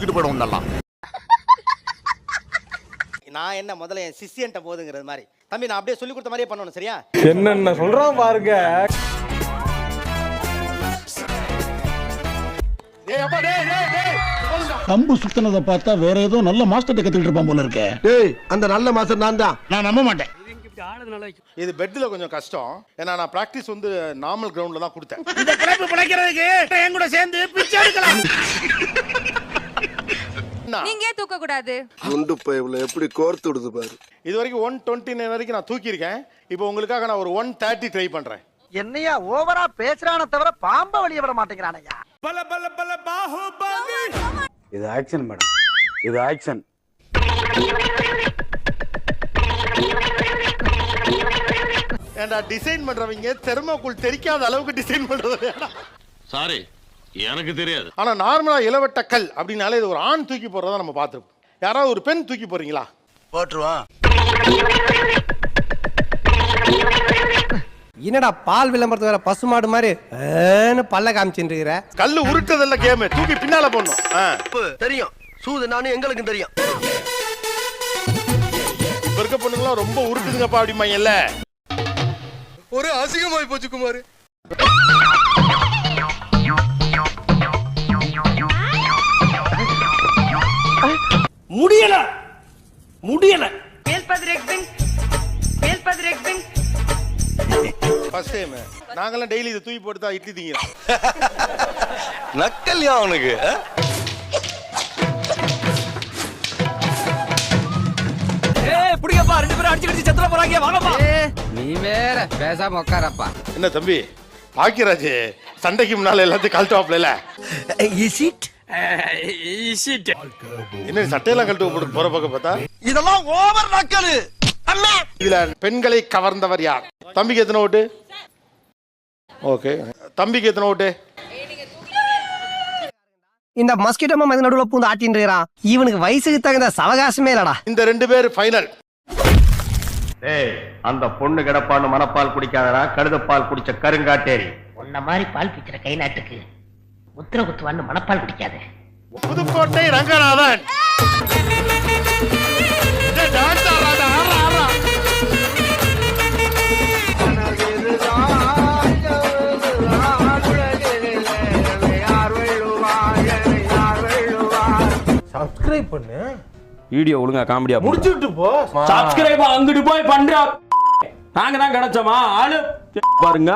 தூக்கிட்டு போயிடும் நல்லா. நான் என்ன முதல்ல என் சிஷியன்ட்ட போதுங்கிறது மாதிரி தம்பி நான் அப்படியே சொல்லி கொடுத்த மாதிரியே பண்ணணும் சரியா? என்னென்ன சொல்றான் பாருங்க. கம்பு சுத்தினதை பார்த்தா வேற ஏதோ நல்ல மாஸ்டர் கத்துக்கிட்டு இருப்பான் போல இருக்கே. டேய் அந்த நல்ல மாஸ்டர் நான் தான். நான் நம்ப மாட்டேன். இது பெட்ல கொஞ்சம் கஷ்டம். ஏன்னா நான் பிராக்டிஸ் வந்து நார்மல் கிரவுண்ட்ல தான் கொடுத்தேன். இந்த பிழைப்பு பிழைக்கிறதுக்கு என் கூட சேர்ந்து பிச்சை எடுக்கலாம். நீங்க ஏன் தூக்க கூடாது? குண்டு பைப்ல எப்படி கோர்த்து விடுது பாரு. இது வரைக்கும் 129 வரைக்கும் நான் தூக்கி இருக்கேன். இப்போ உங்களுக்காக நான் ஒரு 130 ட்ரை பண்றேன். என்னையா ஓவரா பேசுறானே தவிர பாம்ப வெளிய விட மாட்டேங்கிறானயா. பல பல பல பாஹுபலி. இது ஆக்சன் மேடம். இது ஆக்சன். ஏண்டா டிசைன் பண்றவங்க தெர்மோகோல் தெரிக்காத அளவுக்கு டிசைன் பண்றது. சாரி எனக்கு தெரியாது. ஆனா நார்மலா இளவட்ட கல் அப்படினாலே இது ஒரு ஆண் தூக்கி போறதா நம்ம பார்த்திருப்போம். யாராவது ஒரு பெண் தூக்கி போறீங்களா? போட்டுருவான். என்னடா பால் விளம்பரத்து வேற பசுமாடு மாதிரி பல்ல காமிச்சுட்டு இருக்கிற. கல்லு உருட்டதல்ல கேம், தூக்கி பின்னால போடணும். தெரியும் சூது நானும் எங்களுக்கு தெரியும். இப்ப இருக்க பொண்ணுங்களாம் ரொம்ப உருட்டுதுங்கப்பா அப்படிமாங்கல்ல. ஒரு அசிங்கமாய் போச்சு குமார். முடியல முடியல. ஃபர்ஸ்ட் டைம் நாங்கெல்லாம் டெய்லி இதை தூக்கி போட்டு தான் இட்லி திங்கிறோம். நக்கல்யா அவனுக்கு. புடிங்கப்பா ரெண்டு பேரும் அடிச்சு செத்துற போறாங்க வாங்கப்பா. நீ வேற பேசாம உட்காரப்பா. என்ன தம்பி பாக்கியராஜ் சண்டைக்கு முன்னால எல்லாத்தையும் கழட்டுவாப்ல. என்ன சட்டையெல்லாம் கழட்டு போட்டு போற பக்கம் பார்த்தா இதெல்லாம் ஓவர் நக்கலு. இதுல பெண்களை கவர்ந்தவர் யார்? தம்பிக்கு எத்தனை ஓட்டு? ஓகே தம்பிக்கு எத்தனை ஓட்டு? இந்த மஸ்கிட்டோ மாமா நடுவுல பூந்து ஆட்டின்னு இருக்கான். இவனுக்கு வயசுக்கு தகுந்த சவகாசமே இல்லடா. இந்த 2 பேர் ஃபைனல். ஏய் அந்த பொண்ணு கிடப்பான்னு மனப்பால் குடிக்காதடா, கழுதப்பால் குடிச்ச கருங்காட்டேரி. உன்ன மாதிரி பால் பிக்கிற கை நாட்டுக்கு முத்திர குத்துவான்னு மனப்பால் குடிக்காது. புதுக்கோட்டை ரங்கநாதன். சப்ஸ்கிரைப் பண்ணு. வீடியோ ஒழுங்கா காமெடியா முடிச்சிட்டு போ. சப்ஸ்கிரைப் அங்கிட்டு போய் பண்றா. நாங்க தான் கிடைச்சோமா ஆளு பாருங்க.